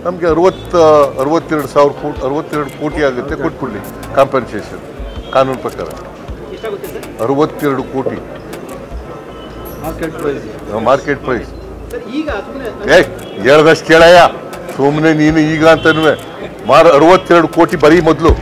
ನಮಗೆ 62 ಕೋಟಿ ಆಗುತ್ತೆ, ಕೊಟ್ಬಿಡ್ಲಿ ಕಾಂಪನ್ಸೇಷನ್ ಕಾನೂನು ಪ್ರಕಾರ. 62 ಕೋಟಿ ಮಾರ್ಕೆಟ್ ಪ್ರೈಸ್. ಹೇಳ್ದಷ್ಟು ಕೇಳಯ್ಯ, ಸುಮ್ಮನೆ ನೀನು ಈಗ ಅಂತನೂ 62 ಕೋಟಿ ಬರೀ ಮೊದಲು.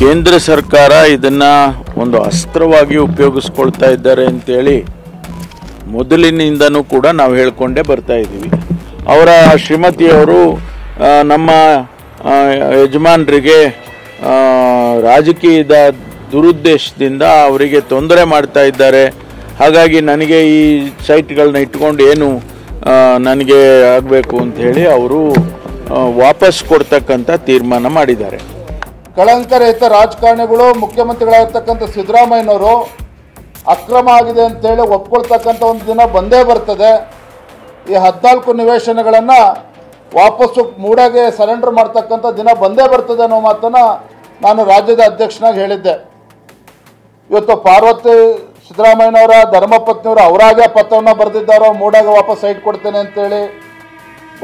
ಕೇಂದ್ರ ಸರ್ಕಾರ ಇದನ್ನ ಒಂದು ಅಸ್ತ್ರವಾಗಿ ಉಪಯೋಗಿಸ್ಕೊಳ್ತಾ ಇದ್ದಾರೆ ಅಂತೇಳಿ ಮೊದಲಿನಿಂದನೂ ಕೂಡ ನಾವು ಹೇಳ್ಕೊಂಡೇ ಬರ್ತಾ ಇದ್ದೀವಿ. ಅವರ ಶ್ರೀಮತಿಯವರು ನಮ್ಮ ಯಜಮಾನರಿಗೆ ರಾಜಕೀಯದ ದುರುದ್ದೇಶದಿಂದ ಅವರಿಗೆ ತೊಂದರೆ ಮಾಡ್ತಾ ಇದ್ದಾರೆ. ಹಾಗಾಗಿ ನನಗೆ ಈ ಸೈಟ್ಗಳನ್ನ ಇಟ್ಕೊಂಡು ಏನು ನನಗೆ ಆಗಬೇಕು ಅಂತ ಹೇಳಿ ಅವರು ವಾಪಸ್ ಕೊಡ್ತಕ್ಕಂಥ ತೀರ್ಮಾನ ಮಾಡಿದ್ದಾರೆ. ಕಳಂಕರಹಿತ ರಾಜಕಾರಣಿಗಳು ಮುಖ್ಯಮಂತ್ರಿಗಳಾಗಿರ್ತಕ್ಕಂಥ ಸಿದ್ದರಾಮಯ್ಯನವರು ಅಕ್ರಮ ಆಗಿದೆ ಅಂತೇಳಿ ಒಪ್ಕೊಳ್ತಕ್ಕಂಥ ಒಂದು ದಿನ ಬಂದೇ ಬರ್ತದೆ. ಈ 14 ನಿವೇಶನಗಳನ್ನು ವಾಪಸ್ಸು ಮೂಡಾಗೆ ಸರೆಂಡರ್ ಮಾಡ್ತಕ್ಕಂಥ ದಿನ ಬಂದೇ ಬರ್ತದೆ ಅನ್ನೋ ಮಾತನ್ನು ನಾನು ರಾಜ್ಯದ ಅಧ್ಯಕ್ಷನಾಗಿ ಹೇಳಿದ್ದೆ. ಇವತ್ತು ಪಾರ್ವತಿ ಸಿದ್ದರಾಮಯ್ಯನವರ ಧರ್ಮಪತ್ನಿಯವರು ಅವರಾಗೆ ಪತ್ರವನ್ನು ಬರೆದಿದ್ದಾರೋ ಮೂಡಾಗೆ ವಾಪಸ್ ಸೈಟ್ ಕೊಡ್ತೇನೆ ಅಂತೇಳಿ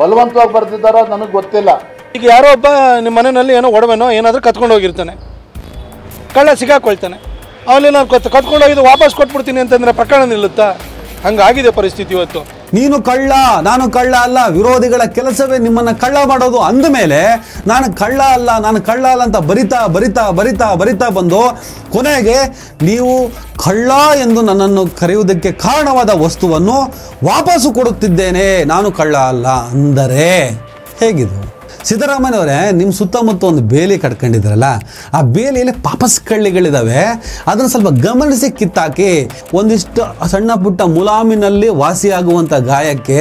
ಬಲವಂತವಾಗಿ ಬರೆದಿದ್ದಾರೋ ನಮಗೆ ಗೊತ್ತಿಲ್ಲ. ಈಗ ಯಾರೋ ಒಬ್ಬ ನಿಮ್ಮ ಮನೆಯಲ್ಲಿ ಏನೋ ಒಡವೆನೋ ಏನಾದರೂ ಕತ್ಕೊಂಡು ಹೋಗಿರ್ತಾನೆ, ಕಳ್ಳ ಸಿಗಾಕೊಳ್ತಾನೆ, ಅವಲ್ಲಿ ನಾನು ಕತ್ಕೊಂಡು ಹೋಗಿದ್ದು ವಾಪಸ್ ಕೊಟ್ಬಿಡ್ತೀನಿ ಅಂತಂದರೆ ಪ್ರಕರಣ ನಿಲ್ಲುತ್ತಾ? ಹಂಗಾಗಿದೆ ಪರಿಸ್ಥಿತಿ ಇವತ್ತು. ನೀನು ಕಳ್ಳ, ನಾನು ಕಳ್ಳ ಅಲ್ಲ, ವಿರೋಧಿಗಳ ಕೆಲಸವೇ ನಿಮ್ಮನ್ನು ಕಳ್ಳ ಮಾಡೋದು ಅಂದಮೇಲೆ ನಾನು ಕಳ್ಳ ಅಲ್ಲ ಅಂತ ಬರಿತಾ ಬಂದು ಕೊನೆಗೆ ನೀವು ಕಳ್ಳ ಎಂದು ನನ್ನನ್ನು ಕರೆಯುವುದಕ್ಕೆ ಕಾರಣವಾದ ವಸ್ತುವನ್ನು ವಾಪಸ್ಸು ಕೊಡುತ್ತಿದ್ದೇನೆ, ನಾನು ಕಳ್ಳ ಅಲ್ಲ ಅಂದರೆ ಹೇಗಿದು? ಸಿದ್ದರಾಮಯ್ಯನವರೇ, ನಿಮ್ಮ ಸುತ್ತಮುತ್ತ ಒಂದು ಬೇಲಿ ಕಟ್ಕೊಂಡಿದ್ರಲ್ಲ, ಆ ಬೇಲಿಯಲ್ಲಿ ಪಾಪಸ್ ಕಳ್ಳಿಗಳಿದ್ದಾವೆ, ಅದನ್ನು ಸ್ವಲ್ಪ ಗಮನಿಸಿ ಕಿತ್ತಾಕಿ. ಒಂದಿಷ್ಟು ಸಣ್ಣ ಪುಟ್ಟ ಮುಲಾಮಿನಲ್ಲಿ ವಾಸಿಯಾಗುವಂಥ ಗಾಯಕ್ಕೆ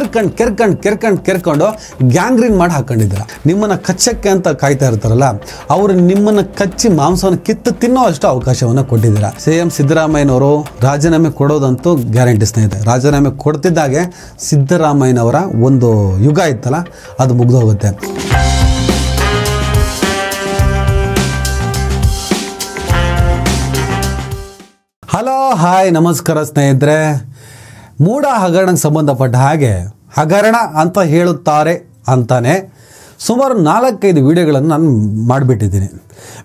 ಕೆರ್ಕೊಂಡು ಗ್ಯಾಂಗ್ರೀನ್ ಮಾಡಿ ಹಾಕೊಂಡಿದ್ರ. ನಿಮ್ಮನ್ನು ಕಚ್ಚಕ್ಕೆ ಅಂತ ಕಾಯ್ತಾ ಇರ್ತಾರಲ್ಲ, ಅವರು ನಿಮ್ಮನ್ನು ಕಚ್ಚಿ ಮಾಂಸವನ್ನು ಕಿತ್ತು ತಿನ್ನೋ ಅಷ್ಟು ಅವಕಾಶವನ್ನು ಕೊಟ್ಟಿದ್ದೀರಾ. CM ಸಿದ್ದರಾಮಯ್ಯನವರು ರಾಜೀನಾಮೆ ಕೊಡೋದಂತೂ ಗ್ಯಾರಂಟಿ ಸ್ನೇಹಿತರೆ. ರಾಜೀನಾಮೆ ಕೊಡ್ತಿದ್ದಾಗೆ ಸಿದ್ದರಾಮಯ್ಯನವರ ಒಂದು ಯುಗ ಇತ್ತಲ್ಲ, ಅದು ಮುಗಿದೋಗುತ್ತೆ. ಹಲೋ, ಹಾಯ್, ನಮಸ್ಕಾರ ಸ್ನೇಹಿತರೆ. ಮೂಡ ಹಗರಣಕ್ಕೆ ಸಂಬಂಧಪಟ್ಟ ಹಾಗೆ ಹಗರಣ ಅಂತ ಹೇಳುತ್ತಾರೆ ಅಂತಾನೆ ಸುಮಾರು 4-5 ವಿಡಿಯೋಗಳನ್ನು ನಾನು ಮಾಡಿಬಿಟ್ಟಿದ್ದೀನಿ.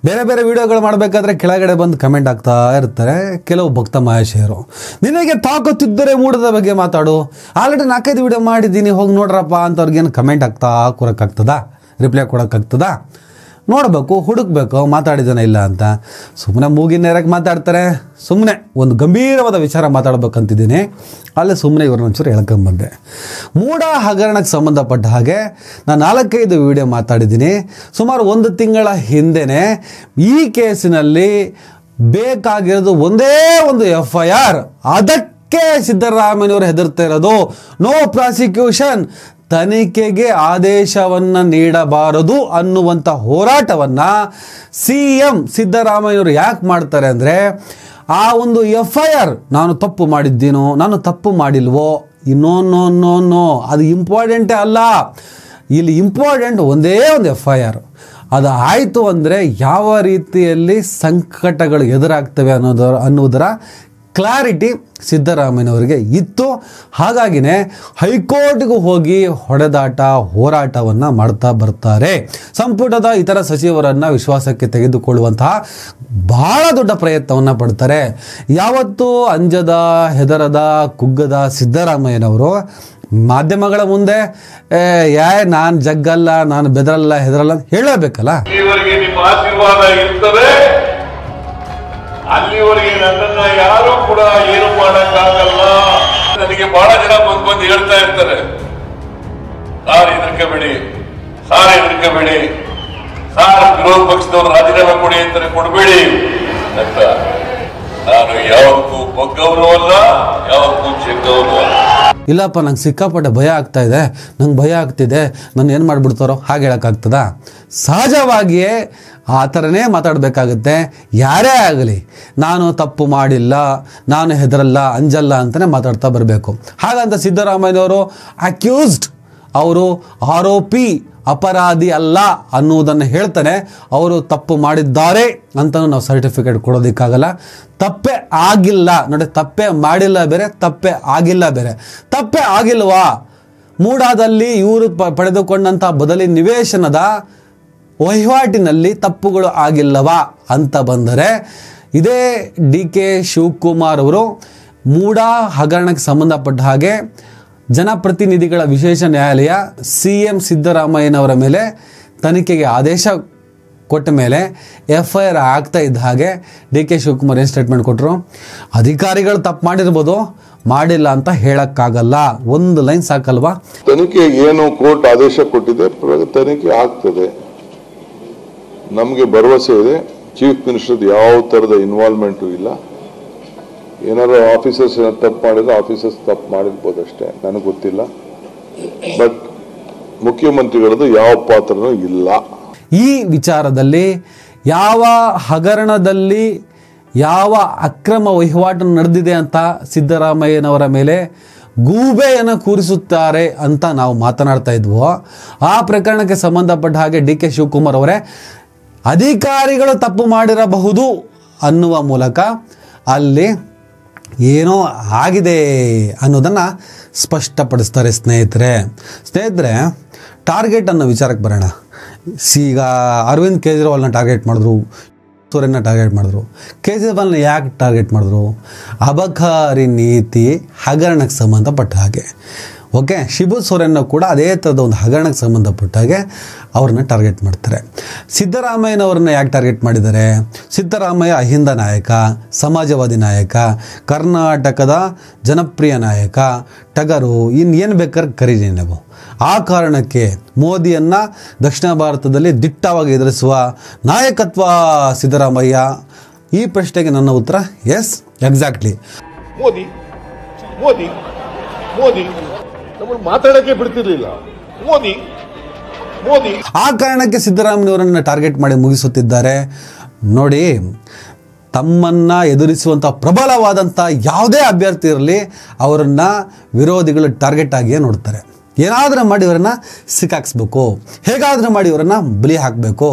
ಬೇರೆ ಬೇರೆ ವಿಡಿಯೋಗಳು ಮಾಡಬೇಕಾದ್ರೆ ಕೆಳಗಡೆ ಬಂದು ಕಮೆಂಟ್ ಆಗ್ತಾ ಇರ್ತಾರೆ ಕೆಲವು ಭಕ್ತ ಮಹೇಶರು. ನಿನಗೆ ತಾಕತ್ತಿದ್ದರೆ ಮೂಡದ ಬಗ್ಗೆ ಮಾತಾಡು, ಆಲ್ರೆಡಿ 4-5 ವಿಡಿಯೋ ಮಾಡಿದ್ದೀನಿ, ಹೋಗಿ ನೋಡ್ರಪ್ಪ ಅಂತ ಅವ್ರಿಗೇನು ಕಮೆಂಟ್ ಆಗ್ತಾ ಕೂರಕ್ಕಾಗ್ತದಾ? ರಿಪ್ಲೈ ಕೊಡೋಕ್ಕಾಗ್ತದಾ? ನೋಡಬೇಕು, ಹುಡುಕ್ಬೇಕು, ಮಾತಾಡಿದಾನೆ ಇಲ್ಲ ಅಂತ. ಸುಮ್ಮನೆ ಮೂಗಿನ ನೇರಕ್ಕೆ ಮಾತಾಡ್ತಾರೆ. ಸುಮ್ಮನೆ ಒಂದು ಗಂಭೀರವಾದ ವಿಚಾರ ಮಾತಾಡ್ಬೇಕಂತಿದ್ದೀನಿ, ಅಲ್ಲೇ ಸುಮ್ಮನೆ ಇವ್ರನ್ನ ಒಂಚೂರು ಹೇಳ್ಕೊಂಬಂದೆ. ಮೂಡ ಹಗರಣಕ್ಕೆ ಸಂಬಂಧಪಟ್ಟ ಹಾಗೆ ನಾನು 4-5 ವಿಡಿಯೋ ಮಾತಾಡಿದ್ದೀನಿ. ಸುಮಾರು 1 ತಿಂಗಳ ಹಿಂದೆನೇ ಈ ಕೇಸಿನಲ್ಲಿ ಬೇಕಾಗಿರೋದು ಒಂದೇ ಒಂದು FIR. ಅದಕ್ಕೆ ಸಿದ್ದರಾಮಯ್ಯನವರು ಹೆದರ್ತಾ ಇರೋದು. ನೋ ಪ್ರಾಸಿಕ್ಯೂಷನ್, ತನಿಖೆಗೆ ಆದೇಶವನ್ನು ನೀಡಬಾರದು ಅನ್ನುವಂಥ ಹೋರಾಟವನ್ನು CM ಸಿದ್ದರಾಮಯ್ಯವರು ಯಾಕೆ ಮಾಡ್ತಾರೆ ಅಂದರೆ, ಆ ಒಂದು FIR ನಾನು ತಪ್ಪು ಮಾಡಿದ್ದೀನೋ, ನಾನು ತಪ್ಪು ಮಾಡಿಲ್ವೋ, ನೋ ಅದು ಇಂಪಾರ್ಟೆಂಟೇ ಅಲ್ಲ. ಇಲ್ಲಿ ಇಂಪಾರ್ಟೆಂಟ್ ಒಂದೇ ಒಂದು FIR. ಅದು ಆಯಿತು ಅಂದರೆ ಯಾವ ರೀತಿಯಲ್ಲಿ ಸಂಕಟಗಳು ಎದುರಾಗ್ತವೆ ಅನ್ನೋದರ ಕ್ಲಾರಿಟಿ ಸಿದ್ದರಾಮಯ್ಯನವರಿಗೆ ಇತ್ತು. ಹಾಗಾಗಿನೇ ಹೈಕೋರ್ಟ್ಗೂ ಹೋಗಿ ಹೊಡೆದಾಟ ಹೋರಾಟವನ್ನು ಮಾಡ್ತಾ ಬರ್ತಾರೆ. ಸಂಪುಟದ ಇತರ ಸಚಿವರನ್ನು ವಿಶ್ವಾಸಕ್ಕೆ ತೆಗೆದುಕೊಳ್ಳುವಂತಹ ಬಹಳ ದೊಡ್ಡ ಪ್ರಯತ್ನವನ್ನು ಪಡ್ತಾರೆ. ಯಾವತ್ತೂ ಅಂಜದ, ಹೆದರದ, ಕುಗ್ಗದ ಸಿದ್ದರಾಮಯ್ಯನವರು ಮಾಧ್ಯಮಗಳ ಮುಂದೆ ನಾನು ಜಗ್ಗಲ್ಲ, ನಾನು ಬೆದರಲ್ಲ, ಹೆದರಲ್ಲ ಹೇಳಬೇಕಲ್ಲ. ಅಲ್ಲಿವರೆಗೆ ನನ್ನನ್ನ ಯಾರು ಕೂಡ ಏನು ಮಾಡಕ್ಕಾಗಲ್ಲ. ನನಗೆ ಬಹಳ ಜನ ಬಂದು ಹೇಳ್ತಾ ಇರ್ತಾರೆ, ಸಾರ್ ಹೆದರ್ಕಬೇಡಿ, ಸಾರ್ ವಿರೋಧ ಪಕ್ಷದವ್ರು ರಾಜೀನಾಮೆ ಕೊಡಿ ಅಂತಾರೆ, ಕೊಡಬೇಡಿ ಅಂತ. ನಾನು ಯಾವತ್ತೂ ಬಗ್ಗವನು ಅಲ್ಲ, ಯಾವತ್ತೂ ಜಗ್ಗವನು ಅಲ್ಲ. ಇಲ್ಲಪ್ಪ ನಂಗೆ ಸಿಕ್ಕಾಪಟ್ಟೆ ಭಯ ಆಗ್ತಾ ಇದೆ, ನಂಗೆ ಭಯ ಆಗ್ತಿದೆ, ನಾನು ಏನು ಮಾಡಿಬಿಡ್ತಾರೋ ಹಾಗೆ ಹೇಳೋಕ್ಕಾಗ್ತದ? ಸಹಜವಾಗಿಯೇ ಆ ಥರನೇ ಮಾತಾಡಬೇಕಾಗುತ್ತೆ. ಯಾರೇ ಆಗಲಿ ನಾನು ತಪ್ಪು ಮಾಡಿಲ್ಲ, ನಾನು ಹೆದರಲ್ಲ, ಅಂಜಲ್ಲ ಅಂತಲೇ ಮಾತಾಡ್ತಾ ಬರಬೇಕು. ಹಾಗಂತ ಸಿದ್ದರಾಮಯ್ಯನವರು ಅಕ್ಯೂಸ್ಡ್, ಅವರು ಆರೋಪಿ, ಅಪರಾಧಿ ಅಲ್ಲ ಅನ್ನುವುದನ್ನು ಹೇಳ್ತಾನೆ. ಅವರು ತಪ್ಪು ಮಾಡಿದ್ದಾರೆ ಅಂತಲೂ ನಾವು ಸರ್ಟಿಫಿಕೇಟ್ ಕೊಡೋದಕ್ಕಾಗಲ್ಲ. ತಪ್ಪೇ ಆಗಿಲ್ಲ ನೋಡಿ, ತಪ್ಪೇ ಮಾಡಿಲ್ಲ ಬೇರೆ, ತಪ್ಪೇ ಆಗಿಲ್ಲ ಬೇರೆ. ತಪ್ಪೇ ಆಗಿಲ್ವಾ? ಮೂಡಾದಲ್ಲಿ ಇವರು ಪಡೆದುಕೊಂಡಂಥ ಬದಲಿ ನಿವೇಶನದ ವಹಿವಾಟಿನಲ್ಲಿ ತಪ್ಪುಗಳು ಆಗಿಲ್ಲವಾ ಅಂತ ಬಂದರೆ, ಇದೇ DK ಶಿವಕುಮಾರ್ ಅವರು ಮೂಡಾ ಹಗರಣಕ್ಕೆ ಸಂಬಂಧಪಟ್ಟ ಹಾಗೆ ಜನಪ್ರತಿನಿಧಿಗಳ ವಿಶೇಷ ನ್ಯಾಯಾಲಯ CM ಸಿದ್ದರಾಮಯ್ಯನವರ ಮೇಲೆ ತನಿಖೆಗೆ ಆದೇಶ ಕೊಟ್ಟ ಮೇಲೆ FIR ಆಗ್ತಾ ಇದ್ದ ಹಾಗೆ DK ಶಿವಕುಮಾರ್ ಏನು ಸ್ಟೇಟ್ಮೆಂಟ್ ಕೊಟ್ಟರು? ಅಧಿಕಾರಿಗಳು ತಪ್ಪು ಮಾಡಿರ್ಬೋದು, ಮಾಡಿಲ್ಲ ಅಂತ ಹೇಳಕ್ಕಾಗಲ್ಲ. ಒಂದು ಲೈನ್ ಸಾಕಲ್ವಾ? ತನಿಖೆ ಏನು ಕೋರ್ಟ್ ಆದೇಶ ಕೊಟ್ಟಿದೆ, ತನಿಖೆ ಆಗ್ತದೆ. ನಮಗೆ ಭರವಸೆ ಇದೆ. ಚೀಫ್ ಮಿನಿಸ್ಟರ್ ಯಾವ ತರದ ಇನ್ವಾಲ್ವ್ಮೆಂಟು ಇಲ್ಲ. ಏನಾದ್ರು ಆಫೀಸರ್ಸ್ ತಪ್ಪು ಮಾಡಿದ್ರೆ ಆಫೀಸರ್ಸ್ ತಪ್ಪು ಮಾಡಿರ್ಬೋದು ಅಷ್ಟೇ, ನನಗೆ ಗೊತ್ತಿಲ್ಲ. ಬಟ್ ಮುಖ್ಯಮಂತ್ರಿಗಳದ್ದು ಯಾವ ಪಾತ್ರನೂ ಇಲ್ಲ. ಈ ವಿಚಾರದಲ್ಲಿ ಯಾವ ಹಗರಣದಲ್ಲಿ ಯಾವ ಅಕ್ರಮ ವಹಿವಾಟು ನಡೆದಿದೆ ಅಂತ ಸಿದ್ದರಾಮಯ್ಯನವರ ಮೇಲೆ ಗೂಬೆಯನ್ನು ಕೂರಿಸುತ್ತಾರೆ ಅಂತ ನಾವು ಮಾತನಾಡ್ತಾ ಇದ್ವೋ, ಆ ಪ್ರಕರಣಕ್ಕೆ ಸಂಬಂಧಪಟ್ಟ ಹಾಗೆ DK ಶಿವಕುಮಾರ್ ಅವರೇ ಅಧಿಕಾರಿಗಳು ತಪ್ಪು ಮಾಡಿರಬಹುದು ಅನ್ನುವ ಮೂಲಕ ಅಲ್ಲಿ ಏನೋ ಆಗಿದೆ ಅನ್ನೋದನ್ನು ಸ್ಪಷ್ಟಪಡಿಸ್ತಾರೆ. ಸ್ನೇಹಿತರೆ ಟಾರ್ಗೆಟ್ ಅನ್ನೋ ವಿಚಾರಕ್ಕೆ ಬರೋಣ. ಈಗ ಅರವಿಂದ್ ಕೇಜ್ರಿವಾಲ್ನ ಟಾರ್ಗೆಟ್ ಮಾಡಿದ್ರು, ಸೋರೆನ್ನ ಟಾರ್ಗೆಟ್ ಮಾಡಿದ್ರು. ಕೇಜ್ರಿವಾಲ್ನ ಯಾಕೆ ಟಾರ್ಗೆಟ್ ಮಾಡಿದ್ರು? ಅಬಕಾರಿ ನೀತಿ ಹಗರಣಕ್ಕೆ ಸಂಬಂಧಪಟ್ಟ ಹಾಗೆ. ಓಕೆ, ಶಿಬು ಸೋರೆನ್ನ ಕೂಡ ಅದೇ ಥರದ ಒಂದು ಹಗರಣಕ್ಕೆ ಸಂಬಂಧಪಟ್ಟ ಹಾಗೆ ಅವ್ರನ್ನ ಟಾರ್ಗೆಟ್ ಮಾಡ್ತಾರೆ. ಸಿದ್ದರಾಮಯ್ಯನವ್ರನ್ನ ಯಾಕೆ ಟಾರ್ಗೆಟ್ ಮಾಡಿದ್ದಾರೆ? ಸಿದ್ದರಾಮಯ್ಯ ಅಹಿಂದ ನಾಯಕ, ಸಮಾಜವಾದಿ ನಾಯಕ, ಕರ್ನಾಟಕದ ಜನಪ್ರಿಯ ನಾಯಕ, ಟಗರು, ಇನ್ನೇನು ಬೇಕಾದ್ರೆ ಕರೀರಿ ನೀವು. ಆ ಕಾರಣಕ್ಕೆ ಮೋದಿಯನ್ನು ದಕ್ಷಿಣ ಭಾರತದಲ್ಲಿ ದಿಟ್ಟವಾಗಿ ಎದುರಿಸುವ ನಾಯಕತ್ವ ಸಿದ್ದರಾಮಯ್ಯ. ಈ ಪ್ರಶ್ನೆಗೆ ನನ್ನ ಉತ್ತರ ಎಸ್, ಎಕ್ಸಾಕ್ಟ್ಲಿ. ಮೋದಿ ಮೋದಿ ಮೋದಿ ನಮ್ಮನ್ನು ಮಾತಾಡಕ್ಕೆ ಬಿಡ್ತಿರ್ಲಿಲ್ಲ. ಮೋದಿ ಮೋದಿ ಆ ಕಾರಣಕ್ಕೆ ಸಿದ್ದರಾಮಯ್ಯವರನ್ನು ಟಾರ್ಗೆಟ್ ಮಾಡಿ ಮುಗಿಸುತ್ತಿದ್ದಾರೆ. ನೋಡಿ, ತಮ್ಮನ್ನು ಎದುರಿಸುವಂಥ ಪ್ರಬಲವಾದಂಥ ಯಾವುದೇ ಅಭ್ಯರ್ಥಿ ಇರಲಿ ಅವರನ್ನು ವಿರೋಧಿಗಳು ಟಾರ್ಗೆಟ್ ಆಗಿಯೇ ನೋಡ್ತಾರೆ. ಏನಾದರೂ ಮಾಡಿ ಇವರನ್ನು ಸಿಕ್ಕಾಕ್ಸ್ಬೇಕು, ಹೇಗಾದರೂ ಮಾಡಿ ಇವರನ್ನು ಬಲಿ ಹಾಕಬೇಕು,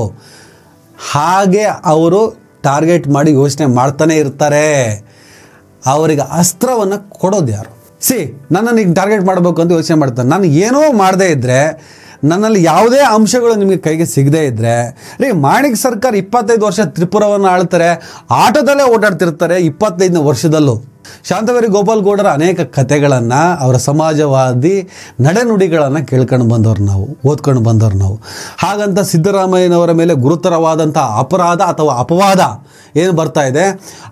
ಹಾಗೆ ಅವರು ಟಾರ್ಗೆಟ್ ಮಾಡಿ ಯೋಚನೆ ಮಾಡ್ತಾನೆ ಇರ್ತಾರೆ. ಅವರಿಗೆ ಅಸ್ತ್ರವನ್ನು ಕೊಡೋದು ಯಾರು? ನನ್ನನ್ನು ಈಗ ಟಾರ್ಗೆಟ್ ಮಾಡಬೇಕು ಅಂತ ಯೋಚನೆ ಮಾಡ್ತಾರೆ. ನಾನು ಏನೋ ಮಾಡದೇ ಇದ್ದರೆ, ನನ್ನಲ್ಲಿ ಯಾವುದೇ ಅಂಶಗಳು ನಿಮಗೆ ಕೈಗೆ ಸಿಗದೇ ಇದ್ದರೆ, ಮಾಣಿಕ್ ಸರ್ಕಾರ 25 ವರ್ಷ ತ್ರಿಪುರವನ್ನು ಆಳ್ತಾರೆ, ಆಟೋದಲ್ಲೇ ಓಡಾಡ್ತಿರ್ತಾರೆ 25ನೇ ವರ್ಷದಲ್ಲೂ. ಶಾಂತವೇರಿ ಗೋಪಾಲ್ ಗೌಡರ ಅನೇಕ ಕಥೆಗಳನ್ನು, ಅವರ ಸಮಾಜವಾದಿ ನಡೆನುಡಿಗಳನ್ನು ಕೇಳ್ಕೊಂಡು ಬಂದವರು ನಾವು, ಓದ್ಕೊಂಡು ಬಂದವರು ನಾವು. ಹಾಗಂತ ಸಿದ್ದರಾಮಯ್ಯನವರ ಮೇಲೆ ಗುರುತರವಾದಂಥ ಅಪರಾಧ ಅಥವಾ ಅಪವಾದ ಏನು ಬರ್ತಾ ಇದೆ,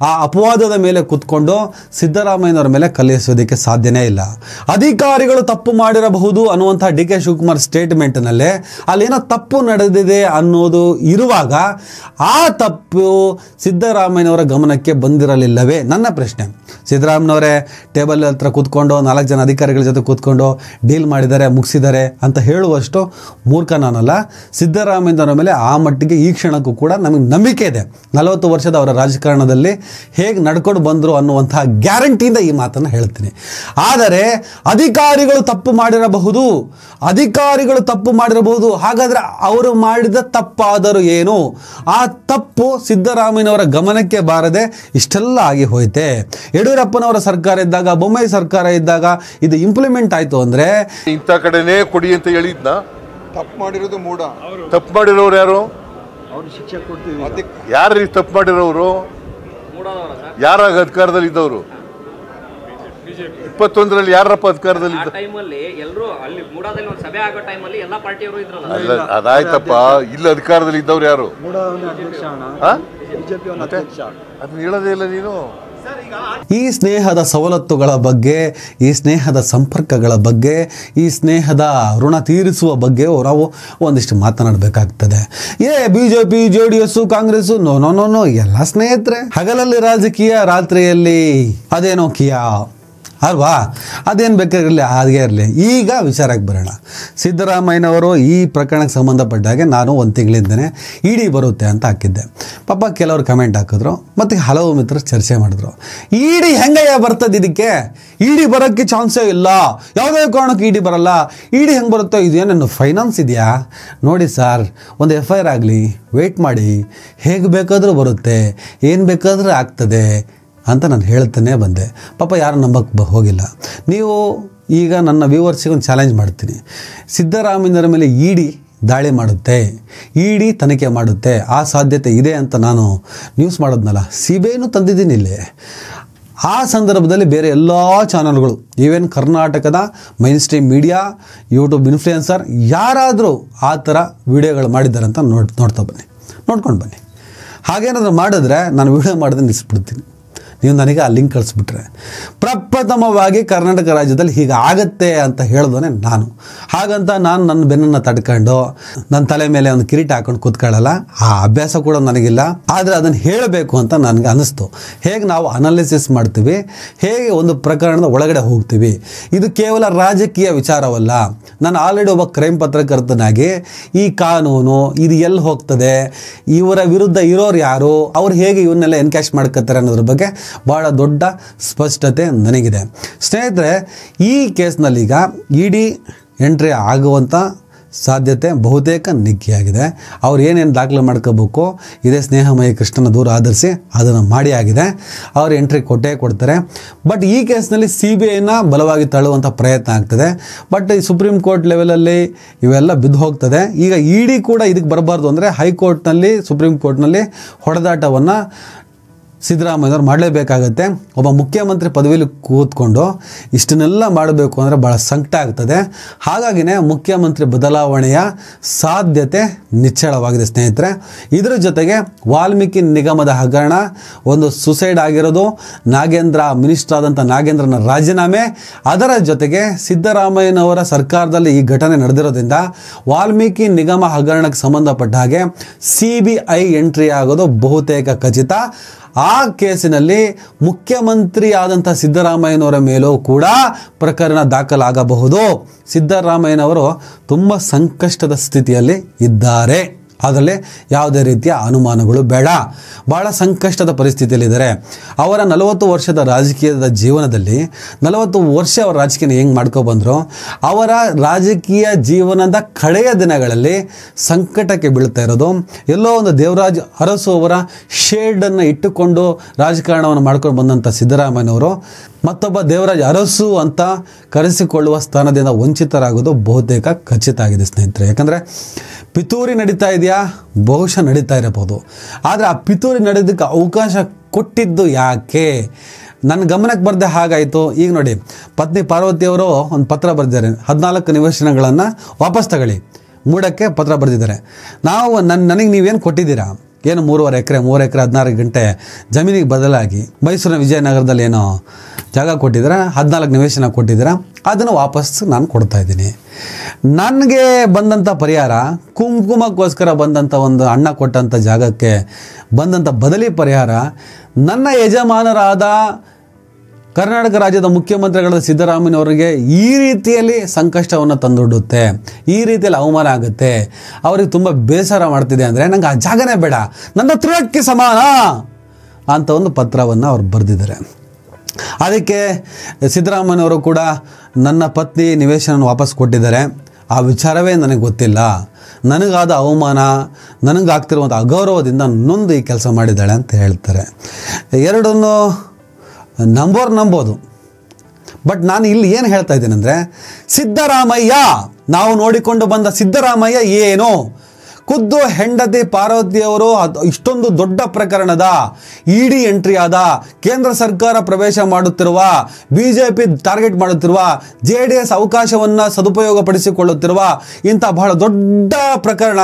ಆ ಅಪವಾದದ ಮೇಲೆ ಕೂತ್ಕೊಂಡು ಸಿದ್ದರಾಮಯ್ಯನವರ ಮೇಲೆ ಕಲ್ಲೆಸೋದಕ್ಕೆ ಸಾಧ್ಯನೇ ಇಲ್ಲ. ಅಧಿಕಾರಿಗಳು ತಪ್ಪು ಮಾಡಿರಬಹುದು ಅನ್ನುವಂಥ DK ಶಿವಕುಮಾರ್ ಸ್ಟೇಟ್ಮೆಂಟ್ನಲ್ಲೇ ಅಲ್ಲೇನೋ ತಪ್ಪು ನಡೆದಿದೆ ಅನ್ನೋದು ಇರುವಾಗ ಆ ತಪ್ಪು ಸಿದ್ದರಾಮಯ್ಯನವರ ಗಮನಕ್ಕೆ ಬಂದಿರಲಿಲ್ಲವೇ? ನನ್ನ ಪ್ರಶ್ನೆ. ಸಿದ್ದರಾಮಯ್ಯನವರೇ ಟೇಬಲ್ ಹತ್ರ ಕೂತ್ಕೊಂಡು 4 ಜನ ಅಧಿಕಾರಿಗಳ ಜೊತೆ ಕೂತ್ಕೊಂಡು ಡೀಲ್ ಮಾಡಿದ್ದಾರೆ, ಮುಗಿಸಿದ್ದಾರೆ ಅಂತ ಹೇಳುವಷ್ಟು ಮೂರ್ಖ ನಾನಲ್ಲ. ಸಿದ್ದರಾಮಯ್ಯನವರ ಮೇಲೆ ಆ ಮಟ್ಟಿಗೆ ಈ ಕ್ಷಣಕ್ಕೂ ಕೂಡ ನಮಗೆ ನಂಬಿಕೆ ಇದೆ. 40 ವರ್ಷದ ಅವರ ರಾಜಕಾರಣದಲ್ಲಿ ಹೇಗೆ ನಡ್ಕೊಂಡು ಬಂದರು ಅನ್ನುವಂತಹ ಗ್ಯಾರಂಟಿಯಿಂದ ಈ ಮಾತನ್ನು ಹೇಳ್ತೀನಿ. ಆದರೆ ಅಧಿಕಾರಿಗಳು ತಪ್ಪು ಮಾಡಿರಬಹುದು, ಹಾಗಾದರೆ ಅವರು ಮಾಡಿದ ತಪ್ಪಾದರೂ ಏನು? ಆ ತಪ್ಪು ಸಿದ್ದರಾಮಯ್ಯನವರ ಗಮನಕ್ಕೆ ಬಾರದೆ ಇಷ್ಟೆಲ್ಲ ಆಗಿ ಹೋಯ್ತೆ. ಯಡಿಯೂರಪ್ಪನವರ ಸರ್ಕಾರ ಇದ್ದಾಗ, ಬೊಮ್ಮಾಯಿ ಸರ್ಕಾರ ಇದ್ದಾಗ ಇದು ಇಂಪ್ಲಿಮೆಂಟ್ ಆಯಿತು ಅಂದರೆ ಇಂಥ ಕಡೆನೇ ಕೊಡಿ ಅಂತ ಹೇಳಿದ್ನ. ತಪ್ಪು ಮಾಡಿರೋದು ಮೂಡ. ತಪ್ಪು ಮಾಡಿರೋರು ಯಾರು? ಯಾರು ತಪ್ಪು ಮಾಡಿರೋರು? ಯಾರಾಗ ಅಧಿಕಾರದಲ್ಲಿ ಇದ್ದವರು? 21ರಲ್ಲಿ ಯಾರಪ್ಪ ಅಧಿಕಾರದಲ್ಲಿ ಇದ್ದ? ಅಲ್ಲ, ಅದಾಯ್ತಪ್ಪ. ಇಲ್ಲಿ ಅಧಿಕಾರದಲ್ಲಿ ಇದ್ದವ್ರು ಯಾರು? ಅದನ್ನ ಹೇಳೋದೇ ಇಲ್ಲ ನೀನು. ಈ ಸ್ನೇಹದ ಸವಲತ್ತುಗಳ ಬಗ್ಗೆ, ಈ ಸ್ನೇಹದ ಸಂಪರ್ಕಗಳ ಬಗ್ಗೆ, ಈ ಸ್ನೇಹದ ಋಣ ತೀರಿಸುವ ಬಗ್ಗೆ ನಾವು ಒಂದಿಷ್ಟು ಮಾತನಾಡಬೇಕಾಗ್ತದೆ. BJP, JDS, ಕಾಂಗ್ರೆಸ್, ನೋ ಎಲ್ಲ ಸ್ನೇಹಿತರೆ. ಹಗಲಲ್ಲಿ ರಾಜಕೀಯ, ರಾತ್ರಿಯಲ್ಲಿ ಅದೇನೋ ಕಿಯಾ. ಅಲ್ವಾ? ಅದೇನು ಬೇಕಾಗಿರಲಿ, ಹಾಗೆ ಇರಲಿ. ಈಗ ವಿಚಾರಕ್ಕೆ ಬರೋಣ. ಸಿದ್ದರಾಮಯ್ಯನವರು ಈ ಪ್ರಕರಣಕ್ಕೆ ಸಂಬಂಧಪಟ್ಟ ಹಾಗೆ ನಾನು ಒಂದು ತಿಂಗಳಿಂದನೇ ಇಡಿ ಬರುತ್ತೆ ಅಂತ ಹಾಕಿದ್ದೆ. ಪಾಪ ಕೆಲವರು ಕಮೆಂಟ್ ಹಾಕಿದ್ರು, ಮತ್ತು ಹಲವು ಮಿತ್ರರು ಚರ್ಚೆ ಮಾಡಿದ್ರು. ಇಡಿ ಹೆಂಗಯ್ಯ ಬರ್ತದೆ, ಇದಕ್ಕೆ ಇಡಿ ಬರೋಕ್ಕೆ ಚಾನ್ಸೇ ಇಲ್ಲ, ಯಾವುದೇ ಕಾರಣಕ್ಕೆ ಇಡಿ ಬರಲ್ಲ, ಇಡಿ ಹೆಂಗೆ ಬರುತ್ತೋ, ಇದೇನೇನು ಫೈನಾನ್ಸ್ ಇದೆಯಾ? ನೋಡಿ ಸರ್, ಒಂದು FIR ಆಗಲಿ, ವೆಯ್ಟ್ ಮಾಡಿ, ಹೇಗೆ ಬೇಕಾದರೂ ಬರುತ್ತೆ, ಏನು ಬೇಕಾದರೂ ಆಗ್ತದೆ ಅಂತ ನಾನು ಹೇಳ್ತಾನೆ ಬಂದೆ. ಪಾಪ ಯಾರು ನಂಬಕ್ಕೆ ಹೋಗಿಲ್ಲ. ನೀವು ಈಗ ನನ್ನ ವ್ಯೂವರ್ಸಿಗೆ ಒಂದು ಚಾಲೆಂಜ್ ಮಾಡ್ತೀನಿ. ಸಿದ್ದರಾಮಯ್ಯನವರ ಮೇಲೆ ಇಡಿ ದಾಳಿ ಮಾಡುತ್ತೆ, ಇಡಿ ತನಿಖೆ ಮಾಡುತ್ತೆ, ಆ ಸಾಧ್ಯತೆ ಇದೆ ಅಂತ ನಾನು ನ್ಯೂಸ್ ಮಾಡೋದ್ನಲ್ಲ, CBIನೂ ತಂದಿದ್ದೀನಿ ಇಲ್ಲಿ. ಆ ಸಂದರ್ಭದಲ್ಲಿ ಬೇರೆ ಎಲ್ಲ ಚಾನಲ್ಗಳು, ಈವನ್ ಕರ್ನಾಟಕದ main stream media, YouTube influencer ಯಾರಾದರೂ ಆ ಥರ ವಿಡಿಯೋಗಳು ಮಾಡಿದ್ದಾರೆ ಅಂತ ನೋಡ್ಕೊಂಡು ಬನ್ನಿ. ಹಾಗೇನಾದರೂ ಮಾಡಿದ್ರೆ ನಾನು ವಿಡಿಯೋ ಮಾಡೋದನ್ನ ನಿಲ್ಲಿಸ್ಬಿಡ್ತೀನಿ. ನೀವು ನನಗೆ ಆ ಲಿಂಕ್ ಕಳಿಸ್ಬಿಟ್ರೆ. ಪ್ರಪ್ರಥಮವಾಗಿ ಕರ್ನಾಟಕ ರಾಜ್ಯದಲ್ಲಿ ಹೀಗೆ ಆಗುತ್ತೆ ಅಂತ ಹೇಳಿದವನೇ ನಾನು. ಹಾಗಂತ ನಾನು ನನ್ನ ಬೆನ್ನನ್ನು ತಡ್ಕೊಂಡು ನನ್ನ ತಲೆ ಮೇಲೆ ಒಂದು ಕಿರೀಟ ಹಾಕೊಂಡು ಕೂತ್ಕೊಳ್ಳಲ್ಲ, ಆ ಅಭ್ಯಾಸ ಕೂಡ ನನಗಿಲ್ಲ. ಆದರೆ ಅದನ್ನು ಹೇಳಬೇಕು ಅಂತ ನನಗೆ ಅನ್ನಿಸ್ತು. ಹೇಗೆ ನಾವು ಅನಾಲಿಸಿಸ್ ಮಾಡ್ತೀವಿ, ಹೇಗೆ ಒಂದು ಪ್ರಕರಣದ ಒಳಗಡೆ ಹೋಗ್ತೀವಿ, ಇದು ಕೇವಲ ರಾಜಕೀಯ ವಿಚಾರವಲ್ಲ. ನಾನು ಆಲ್ರೆಡಿ ಒಬ್ಬ ಕ್ರೈಮ್ ಪತ್ರಕರ್ತನಾಗಿ ಈ ಕಾನೂನು ಇದು ಎಲ್ಲಿ ಹೋಗ್ತದೆ, ಇವರ ವಿರುದ್ಧ ಇರೋರು ಯಾರು, ಅವ್ರು ಹೇಗೆ ಇವನ್ನೆಲ್ಲ ಎನ್ಕ್ಯಾಶ್ ಮಾಡ್ಕೊತಾರೆ ಅನ್ನೋದ್ರ ಬಗ್ಗೆ ಭಾಳ ದೊಡ್ಡ ಸ್ಪಷ್ಟತೆ ನನಗಿದೆ. ಸ್ನೇಹಿತರೆ, ಈ ಕೇಸ್ನಲ್ಲೀಗ ಇಡಿ ಎಂಟ್ರಿ ಆಗುವಂಥ ಸಾಧ್ಯತೆ ಬಹುತೇಕ ನಿಗ್ಗಿಯಾಗಿದೆ. ಅವ್ರು ಏನೇನು ದಾಖಲೆ ಮಾಡ್ಕೋಬೇಕು, ಇದೇ ಸ್ನೇಹಮಯಿ ಕೃಷ್ಣನ ದೂರ ಆಧರಿಸಿ ಅದನ್ನು ಮಾಡಿ ಆಗಿದೆ. ಅವ್ರು ಎಂಟ್ರಿ ಕೊಟ್ಟೇ ಕೊಡ್ತಾರೆ. ಬಟ್ ಈ ಕೇಸ್ನಲ್ಲಿ CBIನ ಬಲವಾಗಿ ತಳ್ಳುವಂಥ ಪ್ರಯತ್ನ ಆಗ್ತದೆ. ಬಟ್ ಈ ಸುಪ್ರೀಂ ಕೋರ್ಟ್ ಲೆವೆಲಲ್ಲಿ ಇವೆಲ್ಲ ಬಿದ್ದು ಹೋಗ್ತದೆ. ಈಗ ಇಡಿ ಕೂಡ ಇದಕ್ಕೆ ಬರಬಾರ್ದು ಅಂದರೆ ಹೈಕೋರ್ಟ್ನಲ್ಲಿ, ಸುಪ್ರೀಂ ಕೋರ್ಟ್ನಲ್ಲಿ ಹೊಡೆದಾಟವನ್ನು ಸಿದ್ದರಾಮಯ್ಯನವ್ರು ಮಾಡಲೇಬೇಕಾಗತ್ತೆ. ಒಬ್ಬ ಮುಖ್ಯಮಂತ್ರಿ ಪದವಿಯಲ್ಲಿ ಕೂತ್ಕೊಂಡು ಇಷ್ಟನ್ನೆಲ್ಲ ಮಾಡಬೇಕು ಅಂದರೆ ಭಾಳ ಸಂಕಟ ಆಗ್ತದೆ. ಹಾಗಾಗಿನೇ ಮುಖ್ಯಮಂತ್ರಿ ಬದಲಾವಣೆಯ ಸಾಧ್ಯತೆ ನಿಚ್ಚಳವಾಗಿದೆ ಸ್ನೇಹಿತರೆ. ಇದರ ಜೊತೆಗೆ ವಾಲ್ಮೀಕಿ ನಿಗಮದ ಹಗರಣ, ಒಂದು ಸುಸೈಡ್ ಆಗಿರೋದು, ನಾಗೇಂದ್ರ ಮಿನಿಸ್ಟರ್ ಆದಂಥ ನಾಗೇಂದ್ರನ ರಾಜೀನಾಮೆ, ಅದರ ಜೊತೆಗೆ ಸಿದ್ದರಾಮಯ್ಯನವರ ಸರ್ಕಾರದಲ್ಲಿ ಈ ಘಟನೆ ನಡೆದಿರೋದ್ರಿಂದ ವಾಲ್ಮೀಕಿ ನಿಗಮ ಹಗರಣಕ್ಕೆ ಸಂಬಂಧಪಟ್ಟ ಹಾಗೆ CBI ಎಂಟ್ರಿ ಆಗೋದು ಬಹುತೇಕ ಖಚಿತ. ಆ ಕೇಸಿನಲ್ಲಿ ಮುಖ್ಯಮಂತ್ರಿ ಆದಂಥ ಸಿದ್ದರಾಮಯ್ಯನವರ ಮೇಲೂ ಕೂಡ ಪ್ರಕರಣ ದಾಖಲಾಗಬಹುದು. ಸಿದ್ದರಾಮಯ್ಯನವರು ತುಂಬ ಸಂಕಷ್ಟದ ಸ್ಥಿತಿಯಲ್ಲಿ ಇದ್ದಾರೆ, ಅದರಲ್ಲಿ ಯಾವುದೇ ರೀತಿಯ ಅನುಮಾನಗಳು ಬೇಡ. ಭಾಳ ಸಂಕಷ್ಟದ ಪರಿಸ್ಥಿತಿಯಲ್ಲಿದ್ದಾರೆ. ಅವರ 40 ವರ್ಷದ ರಾಜಕೀಯದ ಜೀವನದಲ್ಲಿ 40 ವರ್ಷ ಅವರ ರಾಜಕೀಯ ಹೆಂಗೆ ಮಾಡ್ಕೊಬಂದರು, ಅವರ ರಾಜಕೀಯ ಜೀವನದ ಕಡೆಯ ದಿನಗಳಲ್ಲಿ ಸಂಕಟಕ್ಕೆ ಬೀಳ್ತಾ ಇರೋದು ಎಲ್ಲೋ ಒಂದು ದೇವರಾಜ್ ಅರಸು ಅವರ ಶೇಡನ್ನು ಇಟ್ಟುಕೊಂಡು ರಾಜಕಾರಣವನ್ನು ಮಾಡ್ಕೊಂಡು ಬಂದಂಥ ಸಿದ್ದರಾಮಯ್ಯನವರು ಮತ್ತೊಬ್ಬ ದೇವರಾಜ್ ಅರಸು ಅಂತ ಕರೆಸಿಕೊಳ್ಳುವ ಸ್ಥಾನದಿಂದ ವಂಚಿತರಾಗೋದು ಬಹುತೇಕ ಖಚಿತ ಆಗಿದೆ ಸ್ನೇಹಿತರೆ. ಯಾಕಂದರೆ ಪಿತೂರಿ ನಡೀತಾ ಇದೆಯಾ, ಬಹುಶಃ ನಡೀತಾ ಇರಬಹುದು. ಆದರೆ ಆ ಪಿತೂರಿ ನಡೆಯೋದಕ್ಕೆ ಅವಕಾಶ ಕೊಟ್ಟಿದ್ದು ಯಾಕೆ, ನನ್ನ ಗಮನಕ್ಕೆ ಬರದೆ ಹಾಗಾಯಿತು. ಈಗ ನೋಡಿ, ಪತ್ನಿ ಪಾರ್ವತಿಯವರು ಒಂದು ಪತ್ರ ಬರೆದಿದ್ದಾರೆ, 14 ನಿವೇಶನಗಳನ್ನು ವಾಪಸ್ ತಗೊಳ್ಳಿ, ಮೂಡಕ್ಕೆ ಪತ್ರ ಬರೆದಿದ್ದಾರೆ. ನನಗೆ ನೀವೇನು ಕೊಟ್ಟಿದ್ದೀರಾ, ಏನು 3.5 ಎಕರೆ 3 ಎಕರೆ 16 ಗಂಟೆ ಜಮೀನಿಗೆ ಬದಲಾಗಿ ಮೈಸೂರಿನ ವಿಜಯನಗರದಲ್ಲಿ ಏನೋ ಜಾಗ ಕೊಟ್ಟಿದ್ದೀರಾ, 14 ನಿವೇಶನ ಕೊಟ್ಟಿದ್ದೀರಾ, ಅದನ್ನು ವಾಪಸ್ ನಾನು ಕೊಡ್ತಾ ಇದ್ದೀನಿ. ನನಗೆ ಬಂದಂಥ ಪರಿಹಾರ, ಕುಂಕುಮಕ್ಕೋಸ್ಕರ ಬಂದಂಥ ಒಂದು ಅಣ್ಣ ಕೊಟ್ಟಂಥ ಜಾಗಕ್ಕೆ ಬಂದಂಥ ಬದಲಿ ಪರಿಹಾರ ನನ್ನ ಯಜಮಾನರಾದ ಕರ್ನಾಟಕ ರಾಜ್ಯದ ಮುಖ್ಯಮಂತ್ರಿಗಳಾದ ಸಿದ್ದರಾಮಯ್ಯನವರಿಗೆ ಈ ರೀತಿಯಲ್ಲಿ ಸಂಕಷ್ಟವನ್ನು ತಂದೊಡ್ಡುತ್ತೆ, ಈ ರೀತಿಯಲ್ಲಿ ಅವಮಾನ ಆಗುತ್ತೆ, ಅವ್ರಿಗೆ ತುಂಬ ಬೇಸರ ಮಾಡ್ತಿದೆ ಅಂದರೆ ನಂಗೆ ಆ ಜಾಗನೇ ಬೇಡ, ನನ್ನ ತೃಣಕ್ಕೆ ಸಮಾನ ಅಂತ ಒಂದು ಪತ್ರವನ್ನು ಅವ್ರು ಬರೆದಿದ್ದಾರೆ. ಅದಕ್ಕೆ ಸಿದ್ದರಾಮಯ್ಯನವರು ಕೂಡ ನನ್ನ ಪತ್ನಿ ನಿವೇಶನ ವಾಪಸ್ ಕೊಟ್ಟಿದ್ದಾರೆ. ಆ ವಿಚಾರವೇ ನನಗೆ ಗೊತ್ತಿಲ್ಲ, ನನಗಾದ ಅವಮಾನ, ನನಗಾಗ್ತಿರುವಂಥ ಅಗೌರವದಿಂದ ನೊಂದು ಈ ಕೆಲಸ ಮಾಡಿದ್ದಾಳೆ ಅಂತ ಹೇಳ್ತಾರೆ. ಎರಡನ್ನೂ ನಂಬೋದು. ಬಟ್ ನಾನು ಇಲ್ಲಿ ಏನು ಹೇಳ್ತಾ ಇದ್ದೀನಿ ಅಂದರೆ, ಸಿದ್ದರಾಮಯ್ಯ, ನಾವು ನೋಡಿಕೊಂಡು ಬಂದ ಸಿದ್ದರಾಮಯ್ಯ ಏನು, ಖುದ್ದು ಹೆಂಡತಿ ಪಾರ್ವತಿಯವರು ಇಷ್ಟೊಂದು ದೊಡ್ಡ ಪ್ರಕರಣದ ಇಡಿ ಎಂಟ್ರಿ ಆದ, ಕೇಂದ್ರ ಸರ್ಕಾರ ಪ್ರವೇಶ ಮಾಡುತ್ತಿರುವ, BJP ಟಾರ್ಗೆಟ್ ಮಾಡುತ್ತಿರುವ, JDS ಅವಕಾಶವನ್ನು ಸದುಪಯೋಗಪಡಿಸಿಕೊಳ್ಳುತ್ತಿರುವ ಇಂಥ ಬಹಳ ದೊಡ್ಡ ಪ್ರಕರಣ,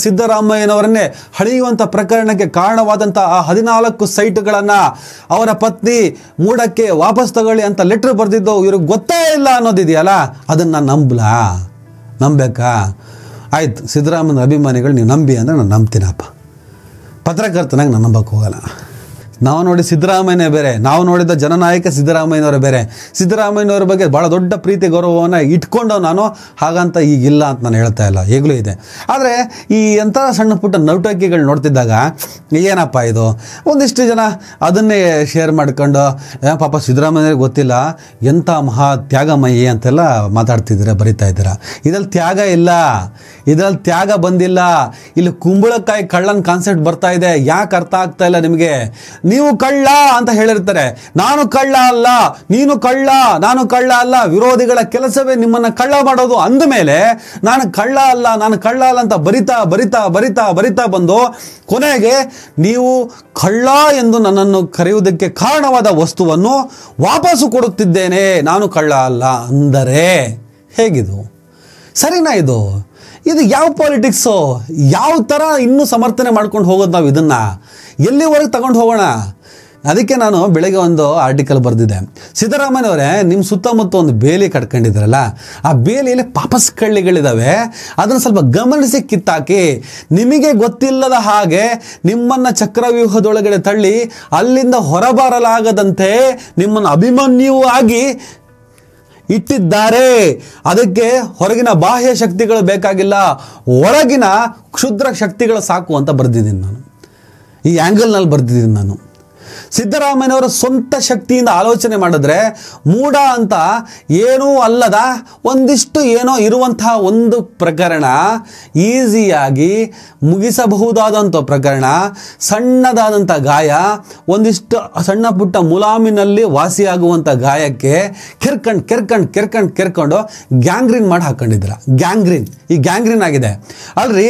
ಸಿದ್ದರಾಮಯ್ಯನವರನ್ನೇ ಹಳೆಯುವಂಥ ಪ್ರಕರಣಕ್ಕೆ ಕಾರಣವಾದಂಥ ಆ 14 ಸೈಟ್ಗಳನ್ನು ಅವರ ಪತ್ನಿ ಮೂಡಕ್ಕೆ ವಾಪಸ್ ತಗೊಳ್ಳಿ ಅಂತ ಲೆಟ್ರ್ ಬರೆದಿದ್ದು ಇವ್ರಿಗೆ ಗೊತ್ತೇ ಇಲ್ಲ ಅನ್ನೋದಿದೆಯಲ್ಲ, ಅದನ್ನು ನಂಬೇಕಾ? ಆಯ್ತು, ಸಿದ್ದರಾಮಯ್ಯನ ಅಭಿಮಾನಿಗಳು ನೀವು ನಂಬಿ ಅಂದರೆ ನಾನು ನಂಬ್ತೀನಪ್ಪ, ಪತ್ರಕರ್ತನಾಗಿ ನಾನು ನಂಬಕ್ಕೆ ಹೋಗಲ್ಲ. ನಾವು ನೋಡಿ ಸಿದ್ದರಾಮಯ್ಯ ಬೇರೆ, ನಾವು ನೋಡಿದ ಜನನಾಯಕ ಸಿದ್ದರಾಮಯ್ಯನವರೇ ಬೇರೆ. ಸಿದ್ದರಾಮಯ್ಯನವ್ರ ಬಗ್ಗೆ ಭಾಳ ದೊಡ್ಡ ಪ್ರೀತಿ ಗೌರವವನ್ನು ಇಟ್ಕೊಂಡು ನಾನು ಹಾಗಂತ ಈಗಿಲ್ಲ ಅಂತ ನಾನು ಹೇಳ್ತಾ ಇಲ್ಲ, ಈಗಲೂ ಇದೆ. ಆದರೆ ಈ ಎಂಥ ಸಣ್ಣ ಪುಟ್ಟ ನೌಟಂಕಿಗಳು ನೋಡ್ತಿದ್ದಾಗ ಏನಪ್ಪ ಇದು, ಒಂದಿಷ್ಟು ಜನ ಅದನ್ನೇ ಶೇರ್ ಮಾಡ್ಕೊಂಡು ಪಾಪ ಸಿದ್ದರಾಮಯ್ಯನಿಗೆ ಗೊತ್ತಿಲ್ಲ ಎಂಥ ಮಹಾ ತ್ಯಾಗಮಯಿ ಅಂತೆಲ್ಲ ಮಾತಾಡ್ತಿದ್ದೀರಾ, ಬರಿತಾ ಇದ್ದೀರಾ. ಇದ್ರಲ್ಲಿ ತ್ಯಾಗ ಇಲ್ಲ, ಇದರಲ್ಲಿ ತ್ಯಾಗ ಬಂದಿಲ್ಲ. ಇಲ್ಲಿ ಕುಂಬಳಕಾಯಿ ಕಳ್ಳನ ಕಾನ್ಸೆಪ್ಟ್ ಬರ್ತಾ ಇದೆ. ಯಾಕೆ ಅರ್ಥ ಆಗ್ತಾ ಇಲ್ಲ ನಿಮಗೆ? ನೀವು ಕಳ್ಳ ಅಂತ ಹೇಳಿರ್ತಾರೆ, ನಾನು ಕಳ್ಳ ಅಲ್ಲ, ನೀನು ಕಳ್ಳ, ನಾನು ಕಳ್ಳ ಅಲ್ಲ. ವಿರೋಧಿಗಳ ಕೆಲಸವೇ ನಿಮ್ಮನ್ನು ಕಳ್ಳ ಮಾಡೋದು. ಅಂದಮೇಲೆ ನಾನು ಕಳ್ಳ ಅಲ್ಲ, ನಾನು ಕಳ್ಳ ಅಲ್ಲ ಅಂತ ಬರಿತಾ ಬರಿತಾ ಬರಿತಾ ಬರಿತಾ ಬಂದು ಕೊನೆಗೆ ನೀವು ಕಳ್ಳ ಎಂದು ನನ್ನನ್ನು ಕರೆಯುವುದಕ್ಕೆ ಕಾರಣವಾದ ವಸ್ತುವನ್ನು ವಾಪಸ್ಸು ಕೊಡುತ್ತಿದ್ದೇನೆ, ನಾನು ಕಳ್ಳ ಅಲ್ಲ ಅಂದರೆ ಹೇಗಿದು? ಸರಿನಾ ಇದು? ಇದು ಯಾವ ಪಾಲಿಟಿಕ್ಸು? ಯಾವ ಥರ ಇನ್ನೂ ಸಮರ್ಥನೆ ಮಾಡ್ಕೊಂಡು ಹೋಗೋದು ನಾವು ಇದನ್ನು? ಎಲ್ಲಿವರೆಗೆ ತಗೊಂಡು ಹೋಗೋಣ? ಅದಕ್ಕೆ ನಾನು ಬೆಳಗ್ಗೆ ಒಂದು ಆರ್ಟಿಕಲ್ ಬರೆದಿದ್ದೆ. ಸಿದ್ದರಾಮಯ್ಯನವರೇ, ನಿಮ್ಮ ಸುತ್ತಮುತ್ತ ಒಂದು ಬೇಲಿ ಕಟ್ಕೊಂಡಿದ್ರಲ್ಲ, ಆ ಬೇಲಿಯಲ್ಲಿ ಪಾಪಸ್ ಕಳ್ಳಿಗಳಿದ್ದಾವೆ, ಅದನ್ನು ಸ್ವಲ್ಪ ಗಮನಿಸಿ ಕಿತ್ತಾಕಿ. ನಿಮಗೆ ಗೊತ್ತಿಲ್ಲದ ಹಾಗೆ ನಿಮ್ಮನ್ನು ಚಕ್ರವ್ಯೂಹದೊಳಗಡೆ ತಳ್ಳಿ ಅಲ್ಲಿಂದ ಹೊರಬರಲಾಗದಂತೆ ನಿಮ್ಮನ್ನು ಅಭಿಮನ್ಯೂ ಆಗಿ ಇಟ್ಟಿದ್ದಾರೆ. ಅದಕ್ಕೆ ಹೊರಗಿನ ಬಾಹ್ಯ ಶಕ್ತಿಗಳು ಬೇಕಾಗಿಲ್ಲ, ಒಳಗಿನ ಕ್ಷುದ್ರ ಶಕ್ತಿಗಳು ಸಾಕು ಅಂತ ಬರೆದಿದ್ದೀನಿ ನಾನು. ಈ ಆ್ಯಂಗಲ್ನಲ್ಲಿ ಬರೆದಿದ್ದೀನಿ ನಾನು. ಸಿದ್ದರಾಮಯ್ಯನವರ ಸ್ವಂತ ಶಕ್ತಿಯಿಂದ ಆಲೋಚನೆ ಮಾಡಿದ್ರೆ ಮೂಢ ಅಂತ ಏನೂ ಅಲ್ಲದ ಒಂದಿಷ್ಟು ಏನೋ ಇರುವಂತಹ ಒಂದು ಪ್ರಕರಣ ಈಸಿಯಾಗಿ ಮುಗಿಸಬಹುದಾದಂಥ ಪ್ರಕರಣ, ಸಣ್ಣದಾದಂಥ ಗಾಯ, ಒಂದಿಷ್ಟು ಸಣ್ಣ ಪುಟ್ಟ ಮುಲಾಮಿನಲ್ಲಿ ವಾಸಿಯಾಗುವಂಥ ಗಾಯಕ್ಕೆ ಕೆರ್ಕೊಂಡು ಗ್ಯಾಂಗ್ರೀನ್ ಮಾಡಿ ಹಾಕೊಂಡಿದ್ರ. ಗ್ಯಾಂಗ್ರೀನ್, ಈ ಗ್ಯಾಂಗ್ರೀನ್ ಆಗಿದೆ ಅಲ್ರಿ.